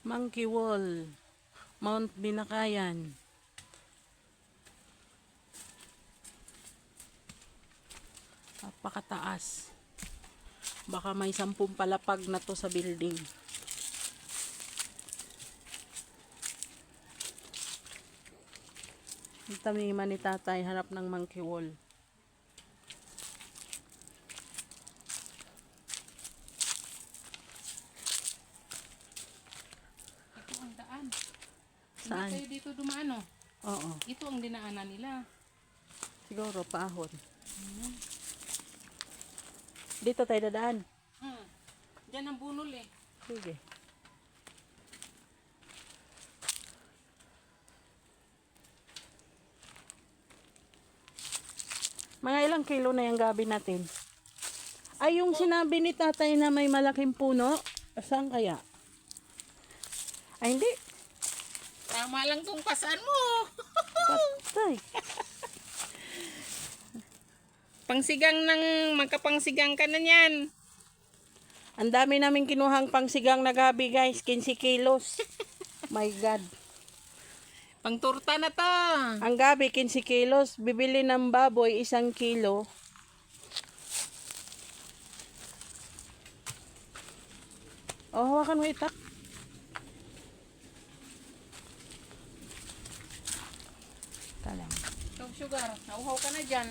Monkey Wall, Mount Binakayan. Napakataas. Baka may 10 palapag na to sa building. Ang tamiman ni tatay harap ng Monkey Wall. Ito ang daan. Saan? Hindi kayo dito dumaan, oh. Oo. Ito ang dinaanan nila. Siguro paahon. Dito tayo dadaan. Diyan ang bunol eh. Sige. Mga ilang kilo na yung gabi natin? Ay, yung sinabi ni tatay na may malaking puno, saan kaya? Ay, hindi. Tama lang tong pasan mo. Patay. Pangsigang ng magkapangsigang ka na niyan. Ang dami namin kinuhang pangsigang na gabi, guys. 15 kilos. My God. Pangturta na to. Ang gabi, 15 kilos. Bibili ng baboy, 1 kilo. Oh, hawakan mo itak. Talang. Ikaw, sugar. Nauhaw ka na dyan.